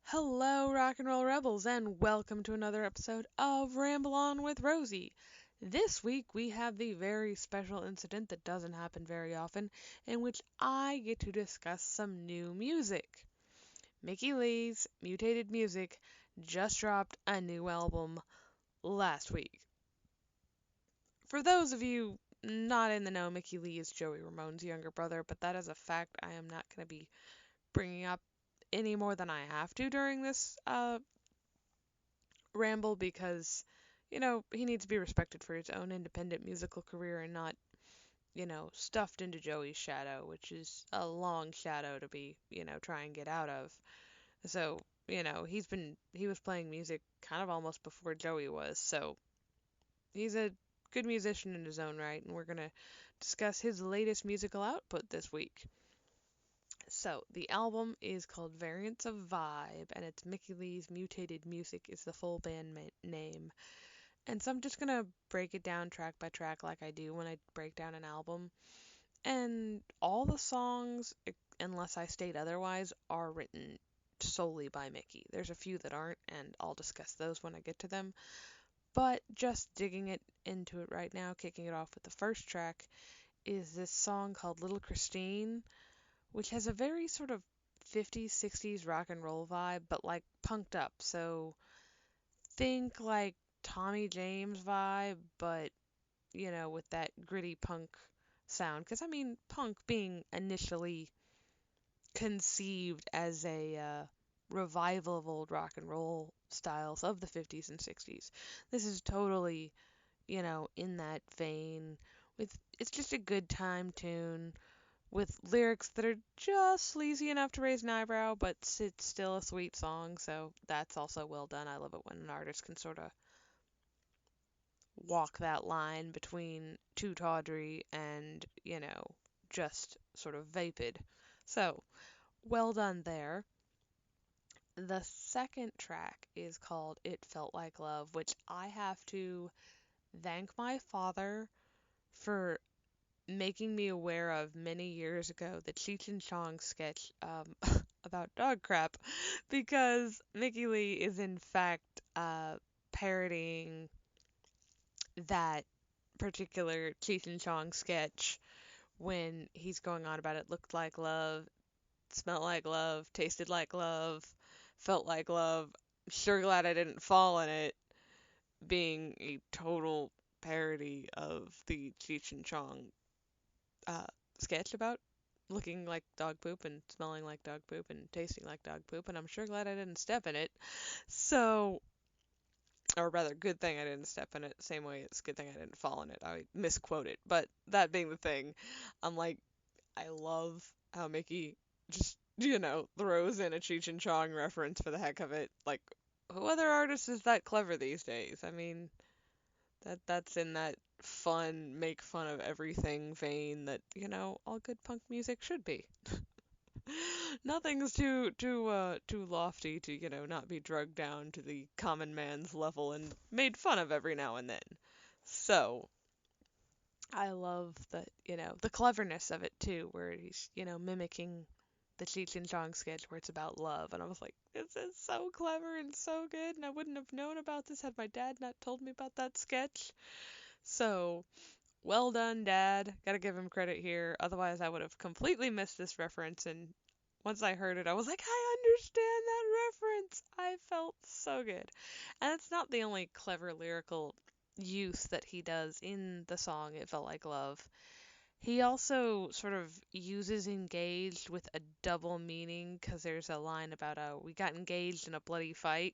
Hello, rock and roll rebels, and welcome to another episode of Ramble On with Rosie. This week we have the very special incident that doesn't happen very often, in which I get to discuss some new music. Mickey Leigh's Mutated Music just dropped a new album last week. For those of you not in the know, Mickey Leigh is Joey Ramone's younger brother, but that is a fact I am not going to be bringing up any more than I have to during this ramble because, he needs to be respected for his own independent musical career and not, stuffed into Joey's shadow, which is a long shadow to be, try and get out of. So, he was playing music kind of almost before Joey was, so he's a good musician in his own right, and we're going to discuss his latest musical output this week. So, the album is called Variants of Vibe, and it's Mickey Leigh's Mutated Music is the full band name. And so I'm just gonna break it down track by track like I do when I break down an album. And all the songs, unless I state otherwise, are written solely by Mickey. There's a few that aren't, and I'll discuss those when I get to them. But just digging it into it right now, kicking it off with the first track, is this song called Little Christine, which has a very sort of 50s, 60s rock and roll vibe, but like punked up. So think like Tommy James vibe, but with that gritty punk sound. Because, I mean, punk being initially conceived as a revival of old rock and roll styles of the 50s and 60s. This is totally, in that vein. It's just a good time tune with lyrics that are just sleazy enough to raise an eyebrow, but it's still a sweet song, so that's also well done. I love it when an artist can sort of walk that line between too tawdry and, just sort of vapid. So, well done there. The second track is called It Felt Like Love, which I have to thank my father for making me aware of many years ago the Cheech and Chong sketch about dog crap, because Mickey Leigh is in fact parodying that particular Cheech and Chong sketch when he's going on about it looked like love, smelled like love, tasted like love, felt like love. I'm sure glad I didn't fall in it, being a total parody of the Cheech and Chong uh, sketch about looking like dog poop and smelling like dog poop and tasting like dog poop, and I'm sure glad I didn't step in it. So, or rather, good thing I didn't step in it, same way it's good thing I didn't fall in it. I misquote it. But that being the thing, I'm like, I love how Mickey just, throws in a Cheech and Chong reference for the heck of it. Like, who other artist is that clever these days? I mean, that's in that fun, make fun of everything vein that, all good punk music should be. Nothing's too lofty to, not be drugged down to the common man's level and made fun of every now and then. So, I love the cleverness of it too, where he's, mimicking the Cheech and Chong sketch where it's about love, and I was like, this is so clever and so good, and I wouldn't have known about this had my dad not told me about that sketch. So, well done, Dad. Gotta give him credit here. Otherwise, I would have completely missed this reference, and once I heard it, I was like, I understand that reference. I felt so good. And it's not the only clever lyrical use that he does in the song It Felt Like Love. He also sort of uses engaged with a double meaning because there's a line about we got engaged in a bloody fight,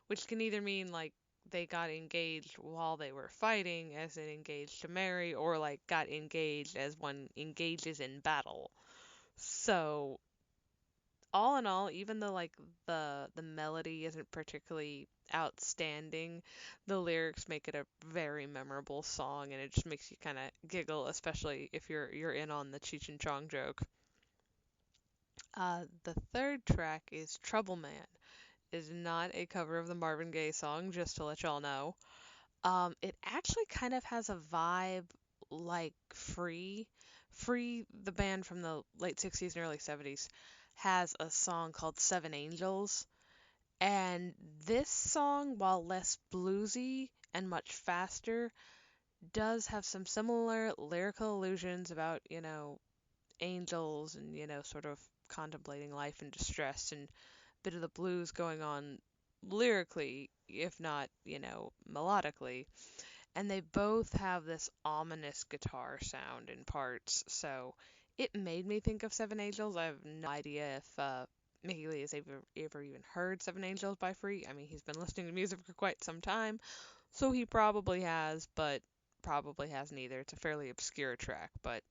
which can either mean like they got engaged while they were fighting, as in engaged to marry, or like got engaged as one engages in battle. So all in all, even though like the melody isn't particularly outstanding, the lyrics make it a very memorable song, and it just makes you kind of giggle, especially if you're in on the Cheech and Chong joke. The third track is Troubleman. Is not a cover of the Marvin Gaye song, just to let y'all know. It actually kind of has a vibe like Free. Free, the band from the late 60s and early 70s, has a song called Seven Angels, And this song, while less bluesy and much faster, does have some similar lyrical allusions about, angels and, sort of contemplating life and distress, and a bit of the blues going on lyrically, if not, melodically. And they both have this ominous guitar sound in parts, so it made me think of Seven Angels. I have no idea if Mickey Leigh has ever even heard Seven Angels by Free. I mean, he's been listening to music for quite some time, so he probably has, but probably hasn't either. It's a fairly obscure track, but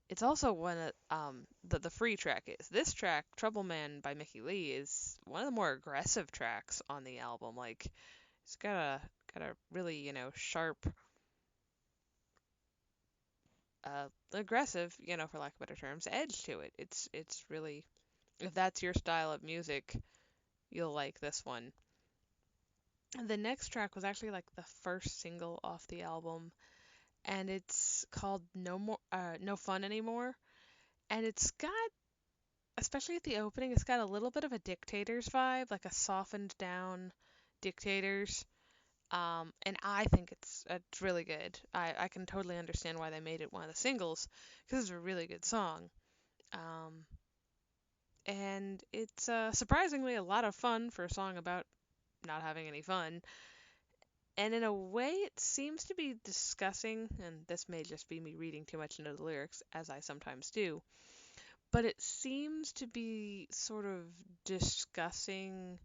it's also one of the free track is. This track, Troubleman by Mickey Leigh, is one of the more aggressive tracks on the album. Like, it's got a really, sharp, aggressive, for lack of better terms, edge to it. It's really, if that's your style of music, you'll like this one. The next track was actually like the first single off the album, and it's called No Fun Anymore. And it's got, especially at the opening, it's got a little bit of a Dictators vibe, like a softened down Dictators. And I think it's really good. I can totally understand why they made it one of the singles, because it's a really good song. Um, and it's surprisingly a lot of fun for a song about not having any fun. And in a way, it seems to be discussing, and this may just be me reading too much into the lyrics, as I sometimes do, but it seems to be sort of discussing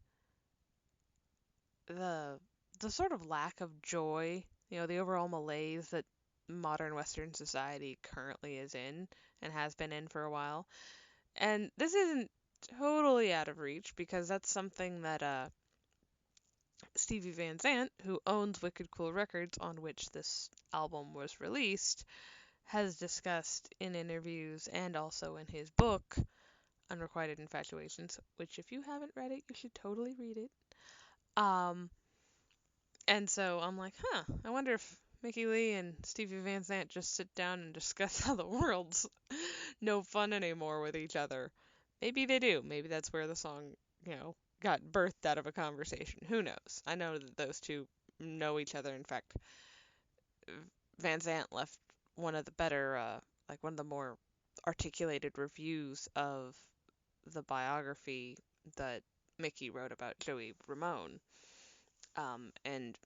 the the sort of lack of joy, the overall malaise that modern Western society currently is in and has been in for a while. And this isn't totally out of reach because that's something that Stevie Van Zandt, who owns Wicked Cool Records, on which this album was released, has discussed in interviews and also in his book, Unrequited Infatuations, which if you haven't read it, you should totally read it. Um, and so I'm like, I wonder if Mickey Leigh and Stevie Van Zandt just sit down and discuss how the world's no fun anymore with each other. Maybe they do. Maybe that's where the song, got birthed out of a conversation. Who knows? I know that those two know each other. In fact, Van Zandt left one of the better, like one of the more articulated reviews of the biography that Mickey wrote about Joey Ramone. And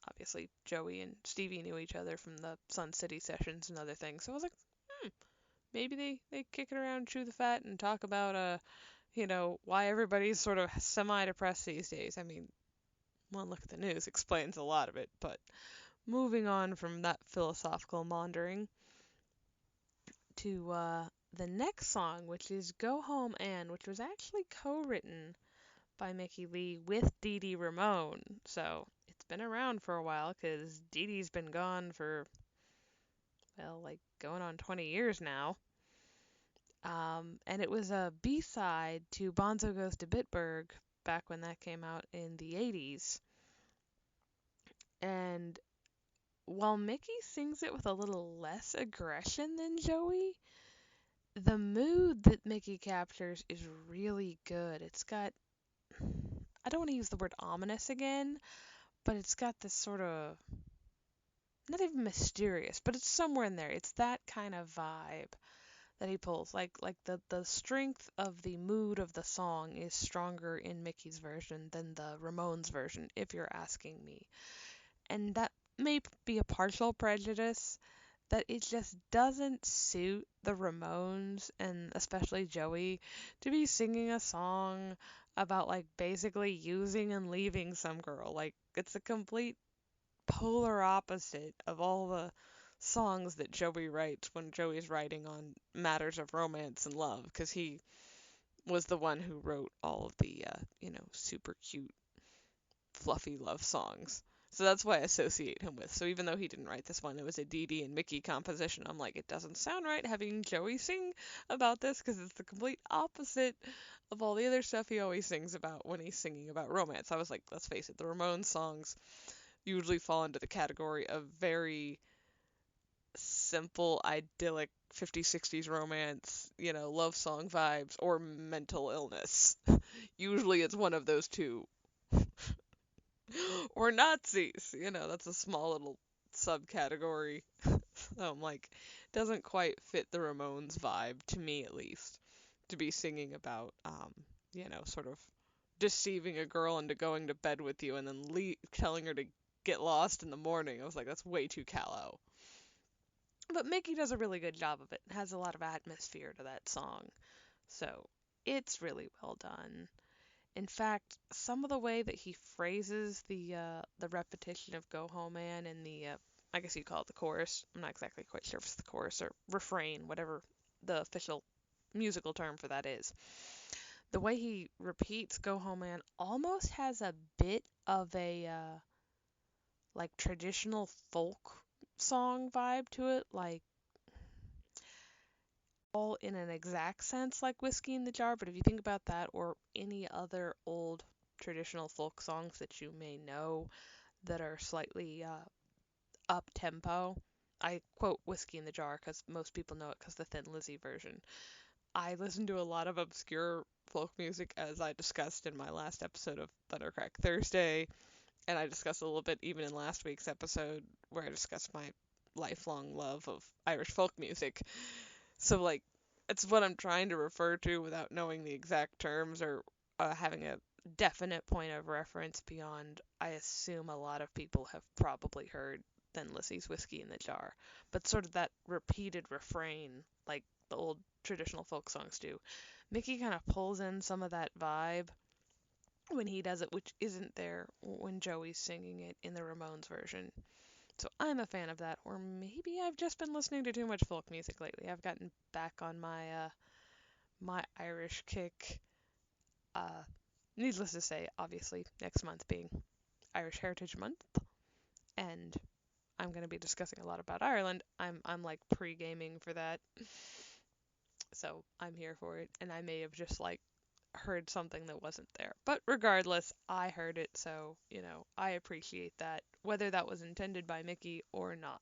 obviously Joey and Stevie knew each other from the Sun City sessions and other things. So I was like, maybe they kick it around, chew the fat, and talk about why everybody's sort of semi-depressed these days. I mean, one look at the news explains a lot of it, but moving on from that philosophical maundering to the next song, which is Go Home Ann, which was actually co-written by Mickey Leigh with Dee Dee Ramone. So it's been around for a while because Dee Dee's been gone for, well, like going on 20 years now. And it was a B-side to Bonzo Goes to Bitburg back when that came out in the 80s. And while Mickey sings it with a little less aggression than Joey, the mood that Mickey captures is really good. It's got, I don't want to use the word ominous again, but it's got this sort of, not even mysterious, but it's somewhere in there. It's that kind of vibe that he pulls. Like the strength of the mood of the song is stronger in Mickey's version than the Ramones version, if you're asking me. And that may be a partial prejudice, that it just doesn't suit the Ramones and especially Joey to be singing a song about like basically using and leaving some girl. Like it's a complete polar opposite of all the songs that Joey writes when Joey's writing on matters of romance and love, because he was the one who wrote all of the, super cute, fluffy love songs. So that's why I associate him with. So even though he didn't write this one, it was a Dee Dee and Mickey composition. I'm like, it doesn't sound right having Joey sing about this because it's the complete opposite of all the other stuff he always sings about when he's singing about romance. I was like, let's face it, the Ramones songs usually fall into the category of very simple, idyllic 50s, 60s romance, love song vibes, or mental illness. Usually it's one of those two. Or Nazis, that's a small little subcategory. So I'm like, doesn't quite fit the Ramones vibe, to me at least, to be singing about, sort of deceiving a girl into going to bed with you and then telling her to get lost in the morning. I was like, that's way too callow. But Mickey does a really good job of it. It has a lot of atmosphere to that song. So it's really well done. In fact, some of the way that he phrases the repetition of "Go Home Man" in the I guess you'd call it the chorus. I'm not exactly quite sure if it's the chorus or refrain, whatever the official musical term for that is. The way he repeats "Go Home Man" almost has a bit of a like traditional folk song vibe to it, like all in an exact sense like Whiskey in the Jar, but if you think about that or any other old traditional folk songs that you may know that are slightly up tempo, I quote Whiskey in the Jar because most people know it because the Thin Lizzy version. I listen to a lot of obscure folk music, as I discussed in my last episode of Thundercrack Thursday, and I discussed a little bit even in last week's episode where I discussed my lifelong love of Irish folk music. So, like, it's what I'm trying to refer to without knowing the exact terms or having a definite point of reference beyond, I assume a lot of people have probably heard Thin Lizzy's Whiskey in the Jar. But sort of that repeated refrain, like the old traditional folk songs do. Mickey kind of pulls in some of that vibe when he does it, which isn't there when Joey's singing it in the Ramones version. So I'm a fan of that, or maybe I've just been listening to too much folk music lately. I've gotten back on my Irish kick. Uh, Needless to say, obviously, next month being Irish Heritage Month, and I'm going to be discussing a lot about Ireland. I'm like pre-gaming for that, so I'm here for it, and I may have just like heard something that wasn't there. But regardless, I heard it, so, I appreciate that, whether that was intended by Mickey or not.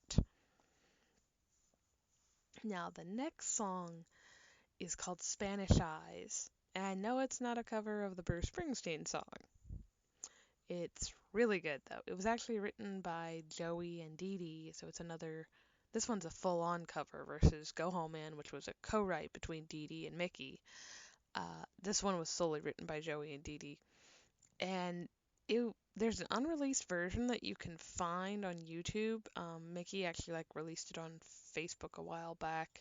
Now, the next song is called Spanish Eyes, and I know it's not a cover of the Bruce Springsteen song. It's really good, though. It was actually written by Joey and Dee Dee, so this one's a full-on cover versus Go Home Man, which was a co-write between Dee Dee and Mickey. This one was solely written by Joey and Dee Dee. And there's an unreleased version that you can find on YouTube. Mickey actually released it on Facebook a while back,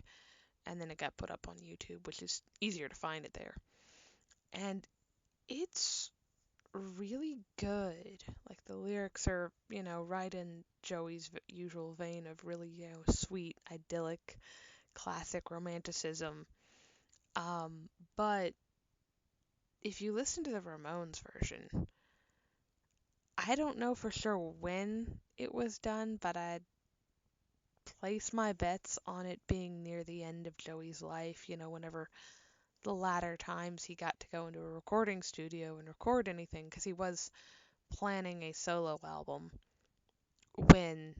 and then it got put up on YouTube, which is easier to find it there. And it's really good. Like the lyrics are, right in Joey's usual vein of really, sweet, idyllic, classic romanticism. But if you listen to the Ramones version, I don't know for sure when it was done, but I'd place my bets on it being near the end of Joey's life, whenever the latter times he got to go into a recording studio and record anything, because he was planning a solo album when,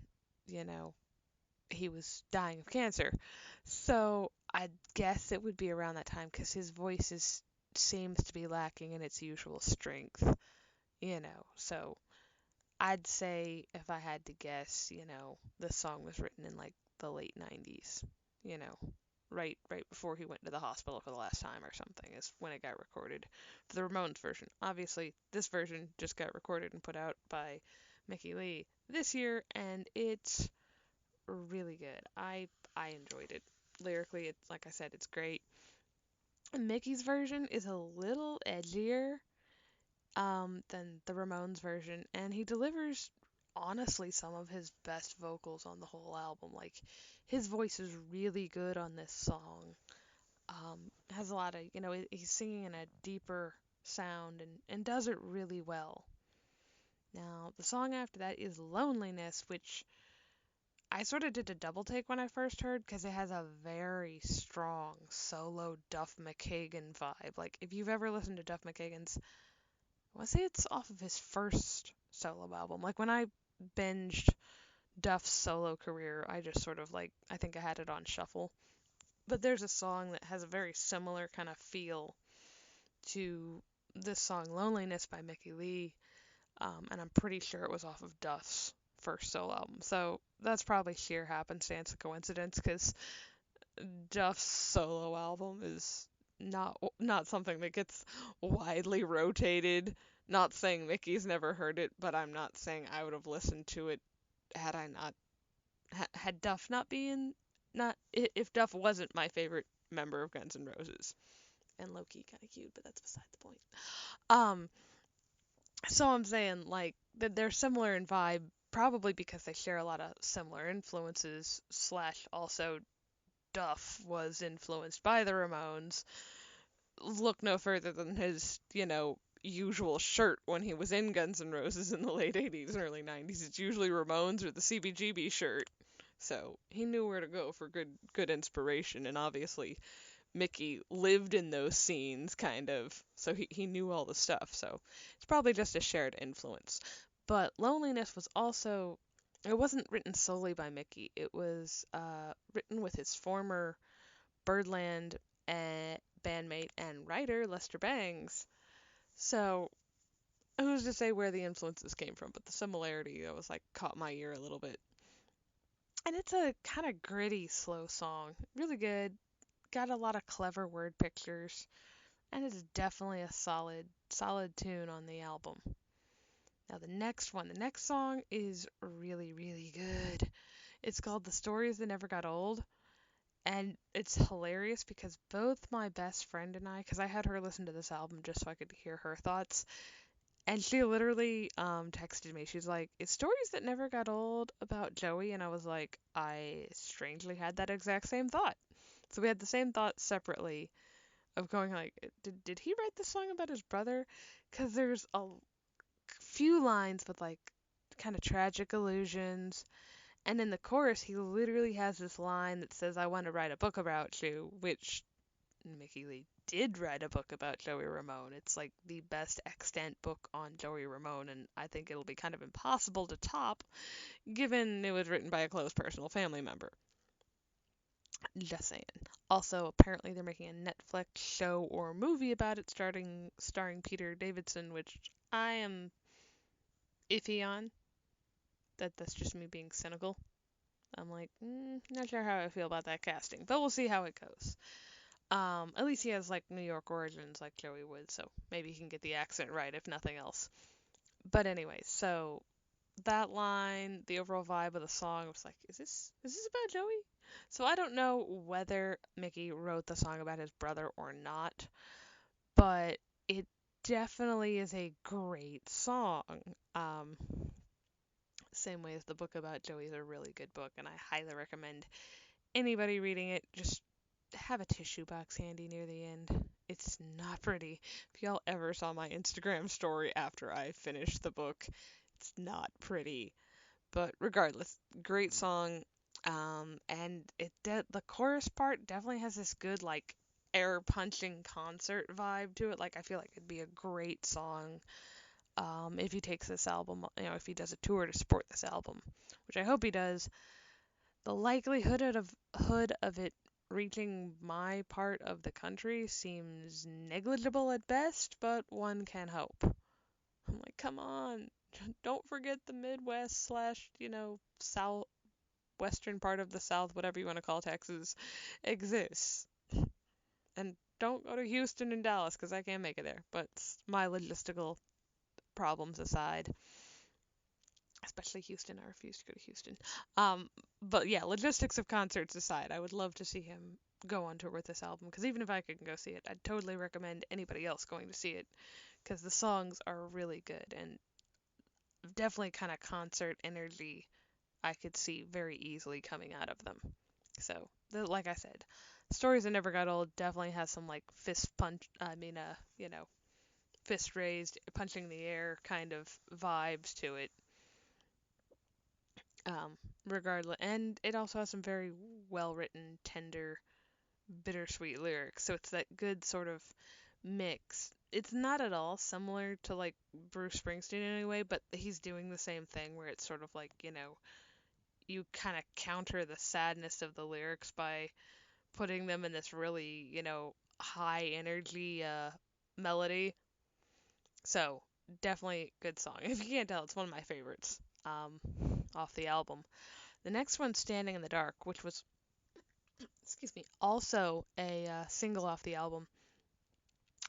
he was dying of cancer. So I'd guess it would be around that time, because his voice seems to be lacking in its usual strength, so I'd say if I had to guess, this song was written in the late 90s, right before he went to the hospital for the last time or something is when it got recorded for the Ramones version. Obviously, this version just got recorded and put out by Mickey Leigh this year, and it's really good. I enjoyed it. Lyrically, it's like I said, it's great. Mickey's version is a little edgier than the Ramones version, and he delivers honestly some of his best vocals on the whole album. Like his voice is really good on this song. Has a lot of, he's singing in a deeper sound and does it really well. Now, the song after that is Loneliness, which I sort of did a double take when I first heard because it has a very strong solo Duff McKagan vibe. Like, if you've ever listened to Duff McKagan's, I want to say it's off of his first solo album. Like, when I binged Duff's solo career, I just sort of like, I think I had it on shuffle. But there's a song that has a very similar kind of feel to this song, Loneliness by Mickey Leigh, and I'm pretty sure it was off of Duff's first solo album. So that's probably sheer happenstance and coincidence, because Duff's solo album is not something that gets widely rotated. Not saying Mickey's never heard it, but I'm not saying I would have listened to it had I not had Duff not been not if Duff wasn't my favorite member of Guns N' Roses. And low-key kind of cute, but that's beside the point. Um, so I'm saying like that they're similar in vibe, probably because they share a lot of similar influences. Slash, also Duff was influenced by the Ramones. Look no further than his, usual shirt when he was in Guns N' Roses in the late 80s and early 90s. It's usually Ramones or the CBGB shirt. So he knew where to go for good inspiration, and obviously Mickey lived in those scenes, kind of, so he knew all the stuff. So it's probably just a shared influence. But Loneliness was also, it wasn't written solely by Mickey. It was written with his former Birdland bandmate and writer, Lester Bangs. So who's to say where the influences came from? But the similarity, that was like, caught my ear a little bit. And it's a kind of gritty, slow song. Really good. Got a lot of clever word pictures. And it's definitely a solid tune on the album. Now the next song is really, really good. It's called The Stories That Never Got Old. And it's hilarious because both my best friend and I, because I had her listen to this album just so I could hear her thoughts, and she literally texted me. She's like, "It's Stories That Never Got Old about Joey," and I was like, I strangely had that exact same thought. So we had the same thought separately of going like, did he write this song about his brother? Because there's a few lines with like kind of tragic allusions. And in the chorus, he literally has this line that says, "I want to write a book about you," which Mickey Leigh did write a book about Joey Ramone. It's like the best extant book on Joey Ramone, and I think it'll be kind of impossible to top, given it was written by a close personal family member. Just saying. Also, apparently they're making a Netflix show or movie about it, starring Peter Davidson, which I am iffy on. That's just me being cynical. I'm like, not sure how I feel about that casting, but we'll see how it goes. At least he has like New York origins like Joey would, so maybe he can get the accent right if nothing else. But anyway, so that line, the overall vibe of the song was like, is this about Joey? So I don't know whether Mickey wrote the song about his brother or not, but it definitely is a great song. Um, Same way as the book about Joey is a really good book, and I highly recommend anybody reading it just have a tissue box handy near the end. It's not pretty. If y'all ever saw my Instagram story after I finished the book, it's not pretty. But regardless, great song. And the chorus part definitely has this good like air punching concert vibe to it. Like I feel like it'd be a great song if he takes this album, if he does a tour to support this album, which I hope he does. The likelihood of it reaching my part of the country seems negligible at best, but one can hope. I'm like, come on, don't forget the Midwest slash, southwestern part of the South, whatever you want to call Texas, exists. And don't go to Houston and Dallas, because I can't make it there. But my logistical problems aside, especially Houston. I refuse to go to Houston. But yeah, logistics of concerts aside, I would love to see him go on tour with this album, because even if I couldn't go see it, I'd totally recommend anybody else going to see it, because the songs are really good and definitely kind of concert energy I could see very easily coming out of them. So, like I said, Stories That Never Got Old definitely has some like fist raised, punching the air kind of vibes to it. Regardless, and it also has some very well written, tender, bittersweet lyrics. So it's that good sort of mix. It's not at all similar to like Bruce Springsteen in any way, but he's doing the same thing where it's sort of like, you kind of counter the sadness of the lyrics by putting them in this really, high energy melody. So, definitely good song. If you can't tell, it's one of my favorites off the album. The next one's Standing in the Dark, which was, excuse me, also a single off the album.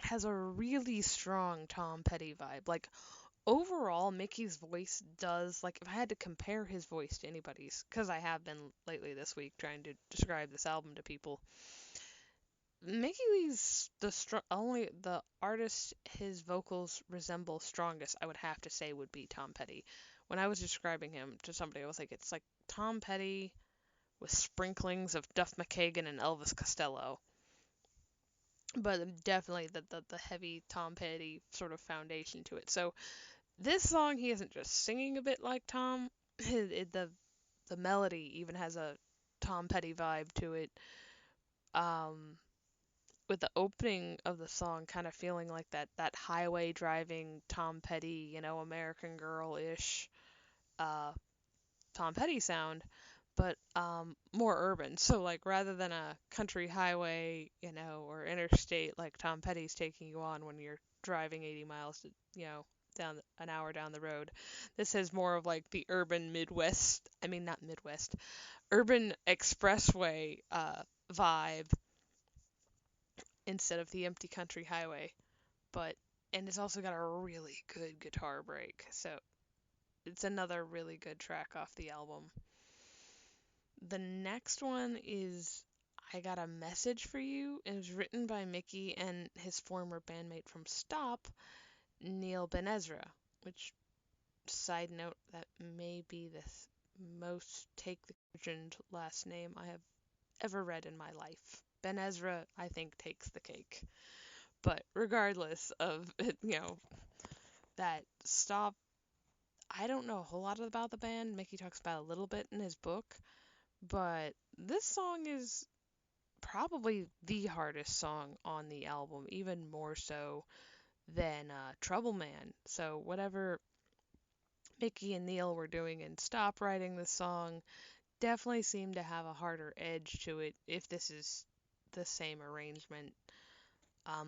Has a really strong Tom Petty vibe. Like, overall, Mickey's voice does, like, if I had to compare his voice to anybody's, because I have been lately this week trying to describe this album to people, Mickey Leigh's only the artist his vocals resemble strongest, I would have to say, would be Tom Petty. When I was describing him to somebody, I was like, it's like Tom Petty with sprinklings of Duff McKagan and Elvis Costello. But definitely the heavy Tom Petty sort of foundation to it. So this song, he isn't just singing a bit like Tom. The melody even has a Tom Petty vibe to it. Um, with the opening of the song kind of feeling like that highway driving Tom Petty, American Girl-ish Tom Petty sound, but more urban. So like rather than a country highway, or interstate like Tom Petty's taking you on when you're driving 80 miles to, down an hour down the road, this has more of like the urban Midwest, I mean not Midwest, urban expressway vibe instead of the empty country highway. But and it's also got a really good guitar break. So it's another really good track off the album. The next one is I Got a Message for You. It was written by Mickey and his former bandmate from Stop, Neil Ben Ezra, which, side note, that may be the most take the legend last name I have ever read in my life. Ben Ezra, I think, takes the cake. But regardless of, that Stop, I don't know a whole lot about the band. Mickey talks about a little bit in his book. But this song is probably the hardest song on the album, even more so than Troubleman. So whatever Mickey and Neil were doing in Stop writing this song definitely seemed to have a harder edge to it if this is the same arrangement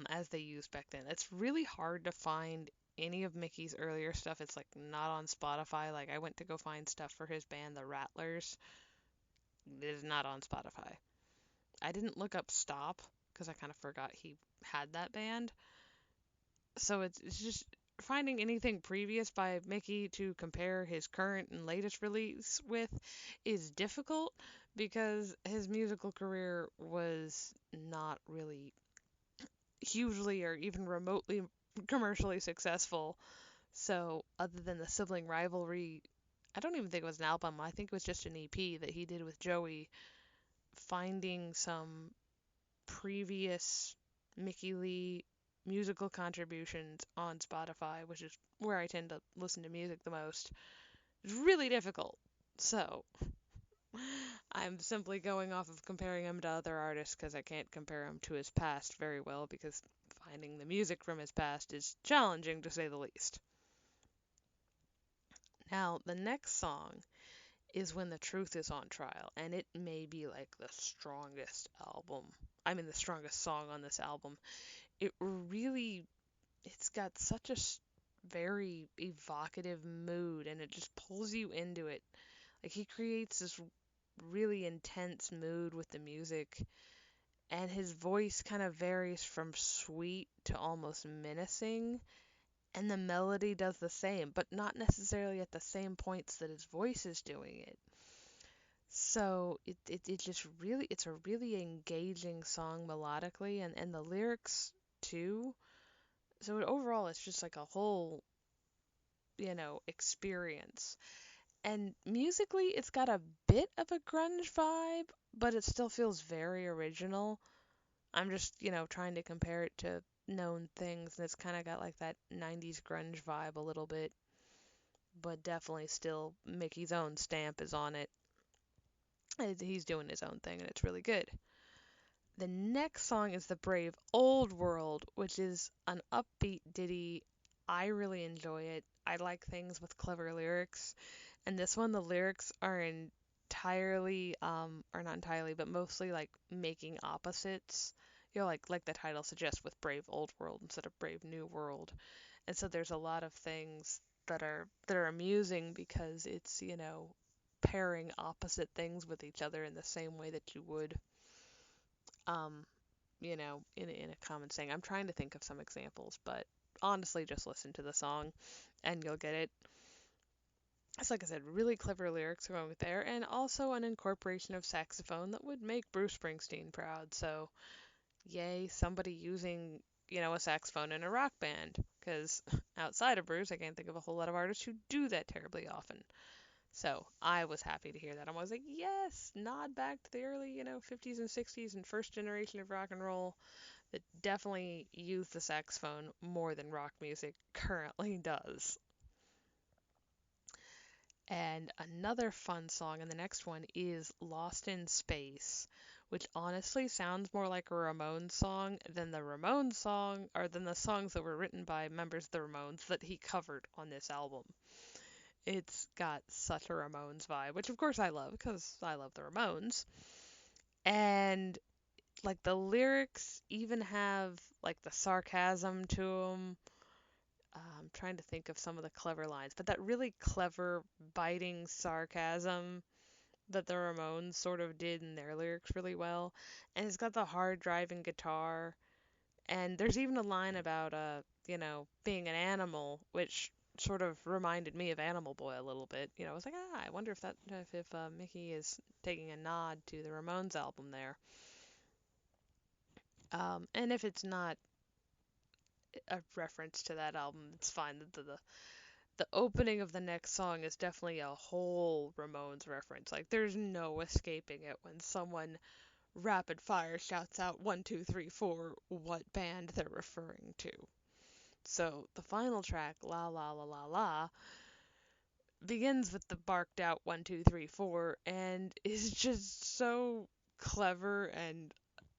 as they used back then. It's really hard to find any of Mickey's earlier stuff. It's like not on Spotify. Like I went to go find stuff for his band, the Rattlers. It is not on Spotify. I didn't look up Stop because I kind of forgot he had that band. So it's just finding anything previous by Mickey to compare his current and latest release with is difficult because his musical career was not really hugely or even remotely commercially successful. So, other than the sibling rivalry, I don't even think it was an album. I think it was just an EP that he did with Joey, finding some previous Mickey Leigh musical contributions on Spotify, which is where I tend to listen to music the most. It's really difficult. So, I'm simply going off of comparing him to other artists because I can't compare him to his past very well because finding the music from his past is challenging to say the least. Now, the next song is When the Truth is on Trial, and it may be like the strongest the strongest song on this album. It's got such a very evocative mood, and it just pulls you into it. Like, he creates this really intense mood with the music, and his voice kind of varies from sweet to almost menacing, and the melody does the same, but not necessarily at the same points that his voice is doing it. So it just really, it's a really engaging song melodically, and the lyrics too. So overall, it's just like a whole, experience. And musically, it's got a bit of a grunge vibe, but it still feels very original. I'm just, trying to compare it to known things, and it's kind of got like that 90s grunge vibe a little bit, but definitely still Mickey's own stamp is on it. He's doing his own thing, and it's really good. The next song is The Brave Old World, which is an upbeat ditty. I really enjoy it. I like things with clever lyrics, and this one, the lyrics are entirely, or not entirely, but mostly like making opposites. Like the title suggests, with Brave Old World instead of Brave New World. And so there's a lot of things that are amusing because it's, pairing opposite things with each other in the same way that you would, um, in a common saying. I'm trying to think of some examples, but honestly, just listen to the song and you'll get it. It's like I said, really clever lyrics going with there, and also an incorporation of saxophone that would make Bruce Springsteen proud. So, yay, somebody using, a saxophone in a rock band. Because outside of Bruce, I can't think of a whole lot of artists who do that terribly often. So, I was happy to hear that. I was like, yes, nod back to the early, 50s and 60s and first generation of rock and roll that definitely used the saxophone more than rock music currently does. And another fun song, and the next one is Lost in Space, which honestly sounds more like a Ramones song than the Ramones song, or than the songs that were written by members of the Ramones that he covered on this album. It's got such a Ramones vibe, which of course I love, because I love the Ramones. And like the lyrics even have like the sarcasm to them. I'm trying to think of some of the clever lines, but that really clever, biting sarcasm that the Ramones sort of did in their lyrics really well. And it's got the hard driving guitar. And there's even a line about, being an animal, which sort of reminded me of Animal Boy a little bit. I was like, I wonder if Mickey is taking a nod to the Ramones album there. And if it's not a reference to that album, it's fine. The opening of the next song is definitely a whole Ramones reference. Like, there's no escaping it when someone rapid fire shouts out 1, 2, 3, 4 what band they're referring to. So the final track, La La La La La, begins with the barked out 1, 2, 3, 4 and is just so clever and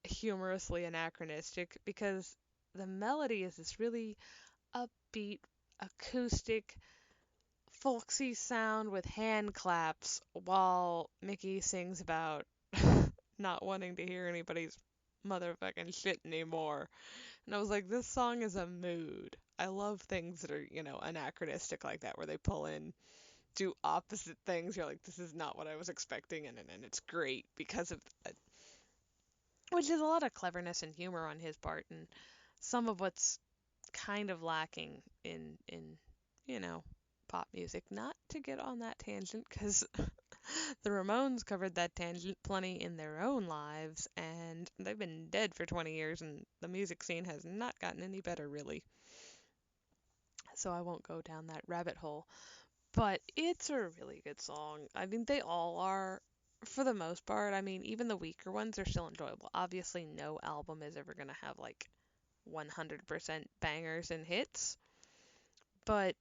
humorously anachronistic because the melody is this really upbeat, acoustic, folksy sound with hand claps while Mickey sings about not wanting to hear anybody's motherfucking shit anymore. And I was like, this song is a mood. I love things that are, anachronistic like that, where they pull in, do opposite things. You're like, this is not what I was expecting, and it's great because of that. Which is a lot of cleverness and humor on his part, and some of what's kind of lacking in pop music. Not to get on that tangent, because the Ramones covered that tangent plenty in their own lives, and they've been dead for 20 years, and the music scene has not gotten any better, really. So I won't go down that rabbit hole. But it's a really good song. I mean, they all are, for the most part. I mean, even the weaker ones are still enjoyable. Obviously, no album is ever going to have, like, 100% bangers and hits, but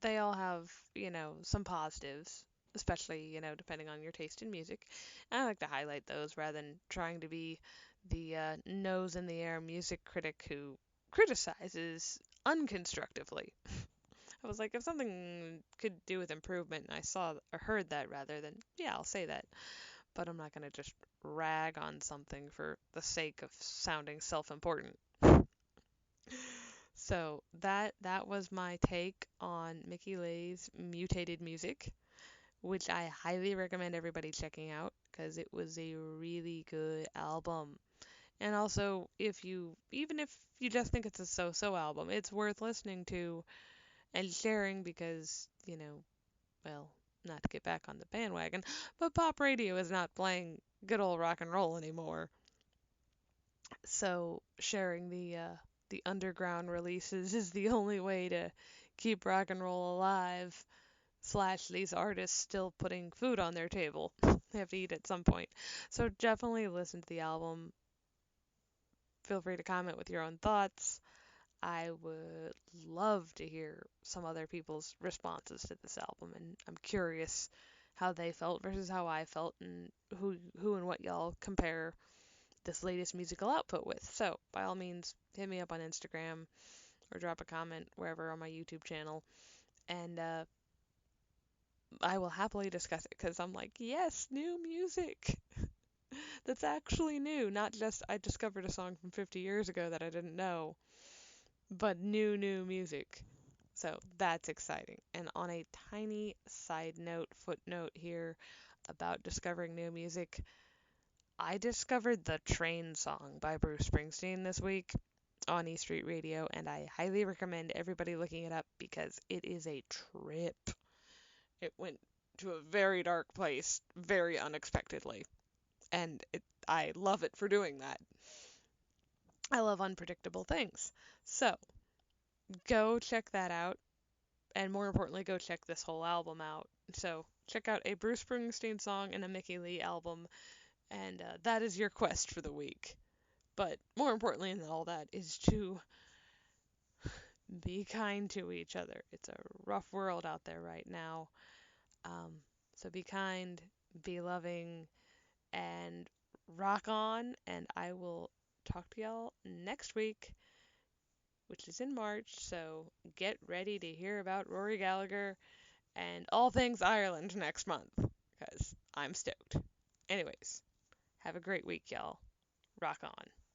they all have, some positives, especially, depending on your taste in music. And I like to highlight those rather than trying to be the nose in the air music critic who criticizes unconstructively. I was like, if something could do with improvement and I saw or heard that rather, then yeah, I'll say that. But I'm not going to just rag on something for the sake of sounding self-important. So that was my take on Mickey Leigh's Mutated music, which I highly recommend everybody checking out because it was a really good album. And also, even if you just think it's a so-so album, it's worth listening to and sharing because, well, not to get back on the bandwagon, but pop radio is not playing good old rock and roll anymore. So sharing the underground releases is the only way to keep rock and roll alive. Slash these artists still putting food on their table. They have to eat at some point. So definitely listen to the album. Feel free to comment with your own thoughts. I would love to hear some other people's responses to this album, and I'm curious how they felt versus how I felt, and who and what y'all compare this latest musical output with. So, by all means, hit me up on Instagram or drop a comment wherever on my YouTube channel, and I will happily discuss it because I'm like, yes, new music that's actually new, not just I discovered a song from 50 years ago that I didn't know, but new music. So that's exciting. And on a tiny side note, footnote here about discovering new music, I discovered the Train song by Bruce Springsteen this week on E Street Radio, and I highly recommend everybody looking it up because it is a trip. It went to a very dark place very unexpectedly, and I love it for doing that. I love unpredictable things. So, go check that out, and more importantly, go check this whole album out. So, check out a Bruce Springsteen song and a Mickey Leigh album, and that is your quest for the week. But more importantly than all that is to be kind to each other. It's a rough world out there right now. Um, so be kind, be loving, and rock on. And I will talk to y'all next week, which is in March. So get ready to hear about Rory Gallagher and all things Ireland next month, because I'm stoked. Anyways, have a great week, y'all. Rock on.